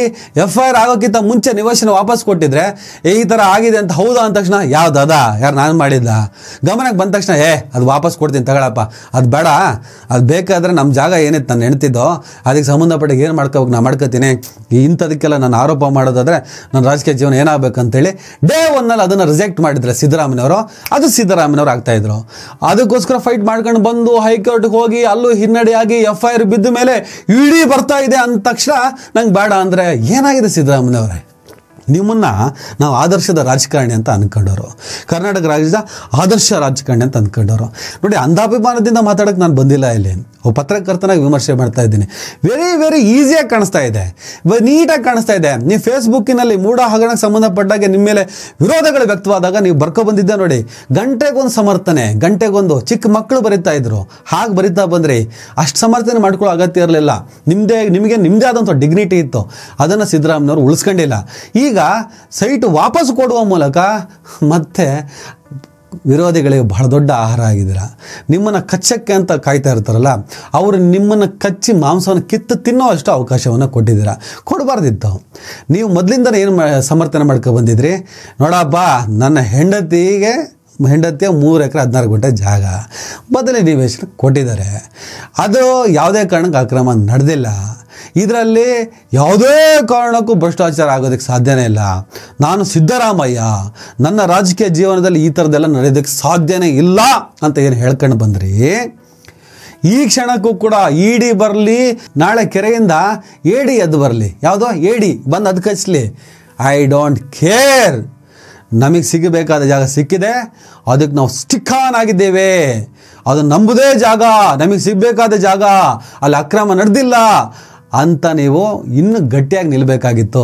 FIR ಆಗೋಕ್ಕಿಂತ ಮುಂಚೆ ನಿವೇಶನ ವಾಪಸ್ ಕೊಟ್ಟಿದ್ರೆ ಈ ಥರ ಆಗಿದೆ ಅಂತ ಹೌದಾ ಅಂದ ತಕ್ಷಣ ಯಾವ್ದು ಯಾರು ನಾನು ಮಾಡಿದ್ದ ಗಮನಕ್ಕೆ ಬಂದ ತಕ್ಷಣ ಅದು ವಾಪಸ್ ಕೊಡ್ತೀನಿ ತಗೊಳಪ್ಪ, ಅದು ಬೇಡ, ಅದು ಬೇಕಾದರೆ ನಮ್ಮ ಜಾಗ ಏನಿತ್ತು ನಾನು ಹೆಣ್ತಿದ್ದೋ ಅದಕ್ಕೆ ಸಂಬಂಧಪಟ್ಟ ಏನು ಮಾಡ್ಕೋಬೇಕು ನಾನು ಮಾಡ್ಕೋತೀನಿ, ಇಂಥದಕ್ಕೆಲ್ಲ ನಾನು ಆರೋಪ ಮಾಡೋದಾದರೆ ನನ್ನ ರಾಜಕೀಯ ಜೀವನ ಏನಾಗಬೇಕಂತೇಳಿ ಡೇ ಒನ್ನಲ್ಲಿ ಅದನ್ನು ರಿಜೆಕ್ಟ್ ಮಾಡಿದ್ರೆ ಸಿದ್ದರಾಮಯ್ಯನವರು. ಅದು ಸಿದ್ದರಾಮಯ್ಯನವರು ಆಗ್ತಾಯಿದ್ರು. ಅದಕ್ಕೋಸ್ಕರ ಫೈಟ್ ಮಾಡ್ಕೊಂಡು ಬಂದು ಹೈಕೋರ್ಟ್ಗೆ ಹೋಗಿ ಅಲ್ಲೂ ಹಿನ್ನಡೆಯಾಗಿ FIR ಬಿದ್ದ ಮೇಲೆ ಇಡೀ ಬರ್ತಾ ಇದೆ ಅಂದ ತಕ್ಷಣ ನಂಗೆ ಬೇಡ ಅಂದರೆ ಏನಾಗಿದೆ ಸಿದ್ದರಾಮಯ್ಯನವರೇ? ನಿಮ್ಮನ್ನು ನಾವು ಆದರ್ಶದ ರಾಜಕಾರಣಿ ಅಂತ ಅಂದ್ಕೊಂಡವರು, ಕರ್ನಾಟಕ ರಾಜ್ಯದ ಆದರ್ಶ ರಾಜಕಾರಣಿ ಅಂತ ಅಂದ್ಕೊಂಡವರು. ನೋಡಿ, ಅಂಧಾಭಿಮಾನದಿಂದ ಮಾತಾಡೋಕ್ಕೆ ನಾನು ಬಂದಿಲ್ಲ ಇಲ್ಲಿ, ಪತ್ರಕರ್ತನಾಗಿ ವಿಮರ್ಶೆ ಮಾಡ್ತಾ ಇದ್ದೀನಿ. ವೆರಿ ಈಸಿಯಾಗಿ ಕಾಣಿಸ್ತಾ ಇದೆ, ನೀಟಾಗಿ ಕಾಣಿಸ್ತಾ ಇದೆ. ನೀವು ಫೇಸ್ಬುಕ್ಕಿನಲ್ಲಿ ಮೂಢ ಹಗರಣಕ್ಕೆ ಸಂಬಂಧಪಟ್ಟಾಗೆ ನಿಮ್ಮ ಮೇಲೆ ವಿರೋಧಗಳು ವ್ಯಕ್ತವಾದಾಗ ನೀವು ಬರ್ಕೊಬಂದಿದ್ದೆ ನೋಡಿ, ಗಂಟೆಗೊಂದು ಸಮರ್ಥನೆ, ಗಂಟೆಗೊಂದು. ಚಿಕ್ಕ ಮಕ್ಕಳು ಬರೀತಾ ಇದ್ರು, ಹಾಗೆ ಬರಿತಾ ಬಂದ್ರಿ. ಅಷ್ಟು ಸಮರ್ಥನೆ ಮಾಡ್ಕೊಳ್ಳೋ ಅಗತ್ಯ ಇರಲಿಲ್ಲ. ನಿಮಗೆ ನಿಮ್ಮದೇ ಆದಂಥ ಡಿಗ್ನಿಟಿ ಇತ್ತು, ಅದನ್ನು ಸಿದ್ದರಾಮಯ್ಯನವರು ಉಳಿಸ್ಕೊಂಡಿಲ್ಲ. ಈಗ ಸೈಟ್ ವಾಪಸ್ ಕೊಡುವ ಮೂಲಕ ಮತ್ತೆ ವಿರೋಧಿಗಳಿಗೆ ಬಹಳ ದೊಡ್ಡ ಆಹಾರ ಆಗಿದ್ದೀರ. ನಿಮ್ಮನ್ನು ಕಚ್ಚಕ್ಕೆ ಅಂತ ಕಾಯ್ತಾ ಇರ್ತಾರಲ್ಲ, ಅವರು ನಿಮ್ಮನ್ನು ಕಚ್ಚಿ ಮಾಂಸವನ್ನು ಕಿತ್ತು ತಿನ್ನೋ ಅಷ್ಟು ಅವಕಾಶವನ್ನು ಕೊಟ್ಟಿದ್ದೀರ. ಕೊಡಬಾರ್ದಿತ್ತು. ನೀವು ಮೊದಲಿಂದ ಏನು ಸಮರ್ಥನೆ ಮಾಡ್ಕೊಂಡು ಬಂದಿದ್ರಿ? ನೋಡಪ್ಪ, ನನ್ನ ಹೆಂಡತಿಯ 3 ಎಕರೆ 16 ಗುಂಟೆ ಜಾಗ ಬದಲಿ ನಿವೇಶನ ಕೊಟ್ಟಿದ್ದಾರೆ. ಅದು ಯಾವುದೇ ಕಾರಣಕ್ಕೆ ಅಕ್ರಮ ನಡೆದಿಲ್ಲ. ಇದರಲ್ಲಿ ಯಾವುದೇ ಕಾರಣಕ್ಕೂ ಭ್ರಷ್ಟಾಚಾರ ಆಗೋದಕ್ಕೆ ಸಾಧ್ಯನೇ ಇಲ್ಲ. ನಾನು ಸಿದ್ದರಾಮಯ್ಯ, ನನ್ನ ರಾಜಕೀಯ ಜೀವನದಲ್ಲಿ ಈ ಥರದ್ದೆಲ್ಲ ನಡೆಯೋದಕ್ಕೆ ಸಾಧ್ಯನೇ ಇಲ್ಲ ಅಂತ ಏನು ಹೇಳ್ಕೊಂಡು ಬಂದ್ರಿ. ಈ ಕ್ಷಣಕ್ಕೂ ಕೂಡ ED ಬರಲಿ, ನಾಳೆ ಕೆರೆಯಿಂದ AD ಎದ್ದು ಬರಲಿ, ಯಾವುದೋ AD ಬಂದು ಅದು ಕಚ್ಚಲಿ, ಐ ಡೋಂಟ್ ಕೇರ್. ನಮಗೆ ಸಿಗಬೇಕಾದ ಜಾಗ ಸಿಕ್ಕಿದೆ, ಅದಕ್ಕೆ ನಾವು ಸ್ಟಿಕ್ ಆನ್ ಆಗಿದ್ದೇವೆ. ಅದು ನಂಬುದೇ ಜಾಗ, ನಮಗೆ ಸಿಗಬೇಕಾದ ಜಾಗ, ಅಲ್ಲಿ ಅಕ್ರಮ ನಡೆದಿಲ್ಲ ಅಂತ ನೀವು ಇನ್ನೂ ಗಟ್ಟಿಯಾಗಿ ನಿಲ್ಲಬೇಕಾಗಿತ್ತು.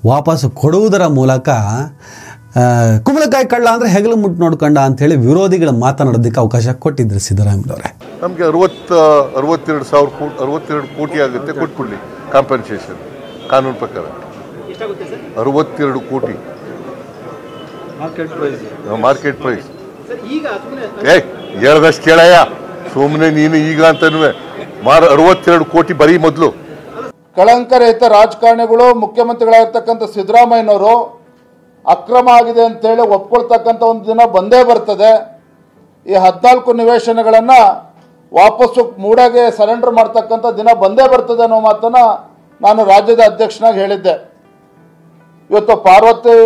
ವಾಪಸ್ಸು ಕೊಡುವುದರ ಮೂಲಕ ಕುಂಬಳಕಾಯಿ ಕಳ್ಳ ಅಂದರೆ ಹೆಗಲು ಮುಟ್ಟು ನೋಡ್ಕೊಂಡ ಅಂಥೇಳಿ ವಿರೋಧಿಗಳು ಮಾತನಾಡೋದಕ್ಕೆ ಅವಕಾಶ ಕೊಟ್ಟಿದ್ರು ಸಿದ್ದರಾಮಯ್ಯನವರೇ. ನಮಗೆ 62 ಕೋಟಿ ಆಗುತ್ತೆ, ಕೊಟ್ಬಿಡ್ಲಿ ಕಾಂಪನ್ಸೇಷನ್ ಕಾನೂನು ಪ್ರಕಾರ. 62 ಕೋಟಿ ಮಾರ್ಕೆಟ್ ಪ್ರೈಸ್. ಹೇಳ್ದಷ್ಟು ಕೇಳಯ್ಯ, ಸುಮ್ಮನೆ ನೀನು ಈಗ ಅಂತನೂ 62 ಕೋಟಿ ಬರೀ ಮೊದಲು. ಕಳಂಕರಹಿತ ರಾಜಕಾರಣಿಗಳು ಮುಖ್ಯಮಂತ್ರಿಗಳಾಗಿರ್ತಕ್ಕಂಥ ಸಿದ್ದರಾಮಯ್ಯನವರು ಅಕ್ರಮ ಆಗಿದೆ ಅಂತೇಳಿ ಒಪ್ಕೊಳ್ತಕ್ಕಂಥ ಒಂದು ದಿನ ಬಂದೇ ಬರ್ತದೆ. ಈ 14 ನಿವೇಶನಗಳನ್ನು ವಾಪಸ್ಸು ಮೂಡಾಗೆ ಸರೆಂಡರ್ ಮಾಡ್ತಕ್ಕಂಥ ದಿನ ಬಂದೇ ಬರ್ತದೆ ಅನ್ನೋ ಮಾತನ್ನು ನಾನು ರಾಜ್ಯದ ಅಧ್ಯಕ್ಷನಾಗಿ ಹೇಳಿದ್ದೆ. ಇವತ್ತು ಪಾರ್ವತಿ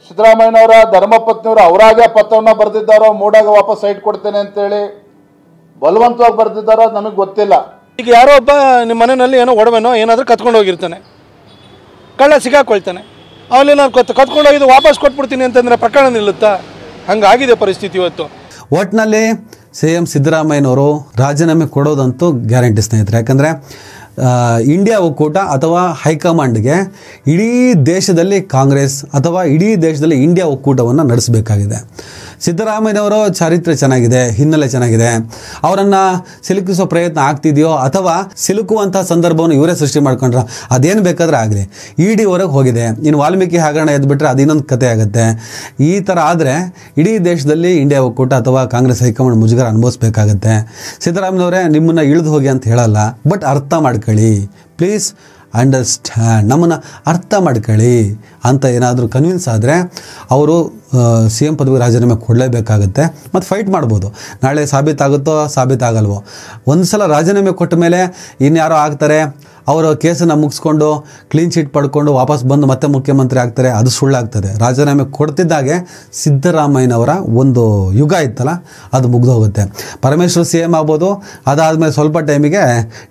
ಸಿದ್ದರಾಮಯ್ಯನವರ ಧರ್ಮಪತ್ನಿಯವರು ಅವರಾಗೆ ಪತ್ರವನ್ನು ಬರೆದಿದ್ದಾರೋ ಮೂಡಾಗೆ ವಾಪಸ್ ಸೈಟ್ ಕೊಡ್ತೇನೆ ಅಂತೇಳಿ ಬಲವಂತವಾಗಿ ಬರೆದಿದ್ದಾರೋ ನಮಗೆ ಗೊತ್ತಿಲ್ಲ. ಈಗ ಯಾರೋ ಒಬ್ಬ ನಿಮ್ಮ ಮನೆಯಲ್ಲಿ ಏನೋ ಒಡವೆನೋ ಏನಾದರೂ ಕತ್ಕೊಂಡು ಹೋಗಿರ್ತಾನೆ, ಕಳ್ಳ ಸಿಗಾಕೊಳ್ತಾನೆ, ಅವಲ್ಲಿ ನಾನು ಕತ್ಕೊಂಡು ಹೋಗಿದ್ದು ವಾಪಸ್ ಕೊಟ್ಬಿಡ್ತೀನಿ ಅಂತಂದರೆ ಪ್ರಕರಣ ನಿಲ್ಲುತ್ತಾ? ಹಂಗಾಗಿದೆ ಪರಿಸ್ಥಿತಿ ಇವತ್ತು. ಒಟ್ಟಿನಲ್ಲಿ CM ಸಿದ್ದರಾಮಯ್ಯನವರು ರಾಜೀನಾಮೆ ಕೊಡೋದಂತೂ ಗ್ಯಾರಂಟಿ ಸ್ನೇಹಿತರೆ. ಯಾಕಂದರೆ ಇಂಡಿಯಾ ಒಕ್ಕೂಟ ಅಥವಾ ಹೈಕಮಾಂಡ್ಗೆ ಇಡೀ ದೇಶದಲ್ಲಿ ಕಾಂಗ್ರೆಸ್ ಅಥವಾ ಇಡೀ ದೇಶದಲ್ಲಿ ಇಂಡಿಯಾ ಒಕ್ಕೂಟವನ್ನು ನಡೆಸಬೇಕಾಗಿದೆ. ಸಿದ್ದರಾಮಯ್ಯನವರು ಚಾರಿತ್ರ್ಯ ಚೆನ್ನಾಗಿದೆ, ಹಿನ್ನೆಲೆ ಚೆನ್ನಾಗಿದೆ, ಅವರನ್ನು ಸಿಲುಕಿಸೋ ಪ್ರಯತ್ನ ಆಗ್ತಿದೆಯೋ ಅಥವಾ ಸಿಲುಕುವಂಥ ಸಂದರ್ಭವನ್ನು ಇವರೇ ಸೃಷ್ಟಿ ಮಾಡ್ಕೊಂಡ್ರೆ ಅದೇನು ಬೇಕಾದ್ರೆ ಆಗಲಿ, ED ಹೋಗಿದೆ, ಇನ್ನು ವಾಲ್ಮೀಕಿ ಹಗರಣ ಎದ್ಬಿಟ್ರೆ ಅದು ಇನ್ನೊಂದು ಕತೆ ಆಗುತ್ತೆ. ಈ ಥರ ಆದರೆ ಇಡೀ ದೇಶದಲ್ಲಿ ಇಂಡಿಯಾ ಒಕ್ಕೂಟ ಅಥವಾ ಕಾಂಗ್ರೆಸ್ ಹೈಕಮಾಂಡ್ ಮುಜುಗರ ಅನುಭವಿಸ್ಬೇಕಾಗತ್ತೆ. ಸಿದ್ದರಾಮಯ್ಯನವರೇ ನಿಮ್ಮನ್ನು ಇಳಿದು ಹೋಗಿ ಅಂತ ಹೇಳಲ್ಲ, ಬಟ್ ಅರ್ಥ ಮಾಡ್ಕೊಳ್ಳಿ ಪ್ಲೀಸ್, ಅಂಡರ್ಸ್ಟ್ಯಾಂಡ್, ನಮ್ಮನ್ನು ಅರ್ಥ ಮಾಡ್ಕೊಳ್ಳಿ ಅಂತ ಏನಾದರೂ ಕನ್ವಿನ್ಸ್ ಆದರೆ ಅವರು CM ಪದವಿಗೆ ರಾಜೀನಾಮೆ ಕೊಡಲೇಬೇಕಾಗುತ್ತೆ. ಮತ್ತು ಫೈಟ್ ಮಾಡ್ಬೋದು, ನಾಳೆ ಸಾಬೀತಾಗುತ್ತೋ ಸಾಬೀತಾಗಲ್ವೋ. ಒಂದು ಸಲ ರಾಜೀನಾಮೆ ಕೊಟ್ಟ ಮೇಲೆ ಇನ್ಯಾರೋ ಆಗ್ತಾರೆ, ಅವರು ಕೇಸನ್ನು ಮುಗಿಸ್ಕೊಂಡು ಕ್ಲೀನ್ ಚೀಟ್ ಪಡ್ಕೊಂಡು ವಾಪಸ್ ಬಂದು ಮತ್ತೆ ಮುಖ್ಯಮಂತ್ರಿ ಆಗ್ತಾರೆ, ಅದು ಸುಳ್ಳಾಗ್ತದೆ. ರಾಜೀನಾಮೆ ಕೊಡ್ತಿದ್ದಾಗೆ ಸಿದ್ದರಾಮಯ್ಯನವರ ಒಂದು ಯುಗ ಇತ್ತಲ್ಲ ಅದು ಮುಗ್ದು ಹೋಗುತ್ತೆ. ಪರಮೇಶ್ವರ್ CM ಆಗ್ಬೋದು, ಅದಾದಮೇಲೆ ಸ್ವಲ್ಪ ಟೈಮಿಗೆ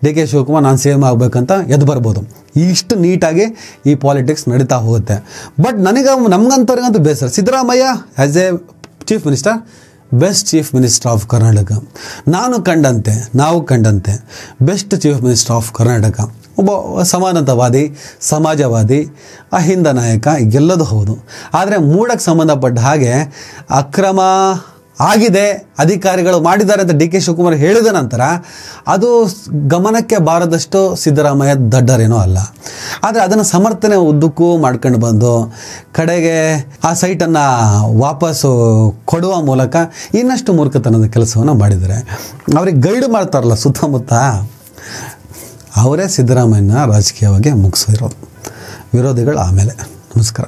DK ಶಿವಕುಮಾರ್ ನಾನು CM ಆಗಬೇಕಂತ ಎದ್ದು ಬರ್ಬೋದು. ಇಷ್ಟು ನೀಟಾಗಿ ಈ ಪಾಲಿಟಿಕ್ಸ್ ನಡೀತಾ ಹೋಗುತ್ತೆ. ಬಟ್ ನಮಗಂತವ್ರಿಗಂತೂ ಬೇಸರ, Siddaramaiah as A chief minister best chief minister of Karnataka, ನಾವು ಕಂಡಂತೆ best chief minister of Karnataka, ಒಬ್ಬ ಸಮಾನತಾವಾದಿ, ಸಮಾಜವಾದಿ, ಅಹಿಂದ ನಾಯಕ, ಎಲ್ಲದೂ ಹೌದು. ಆದರೆ ಮೂಡಕ್ಕೆ ಸಂಬಂಧಪಟ್ಟ ಹಾಗೆ ಅಕ್ರಮ ಆಗಿದೆ, ಅಧಿಕಾರಿಗಳು ಮಾಡಿದ್ದಾರೆ ಅಂತ DK ಶಿವಕುಮಾರ್ ಹೇಳಿದ ನಂತರ ಅದು ಗಮನಕ್ಕೆ ಬಾರದಷ್ಟು ಸಿದ್ದರಾಮಯ್ಯ ದಡ್ಡರೇನೋ ಅಲ್ಲ. ಆದರೆ ಅದನ್ನು ಸಮರ್ಥನೆ ಉದ್ದಕ್ಕೂ ಮಾಡ್ಕೊಂಡು ಬಂದು ಕಡೆಗೆ ಆ ಸೈಟನ್ನು ವಾಪಸ್ಸು ಕೊಡುವ ಮೂಲಕ ಇನ್ನಷ್ಟು ಮೂರ್ಖತನದ ಕೆಲಸವನ್ನು ಮಾಡಿದ್ದಾರೆ. ಅವ್ರಿಗೆ ಗೈಡ್ ಮಾಡ್ತಾರಲ್ಲ ಸುತ್ತಮುತ್ತ, ಅವರೇ ಸಿದ್ದರಾಮಯ್ಯನ ರಾಜಕೀಯವಾಗಿ ಮುಗಿಸಿರೋದು. ವಿರೋಧಿಗಳು ಆಮೇಲೆ. ನಮಸ್ಕಾರ.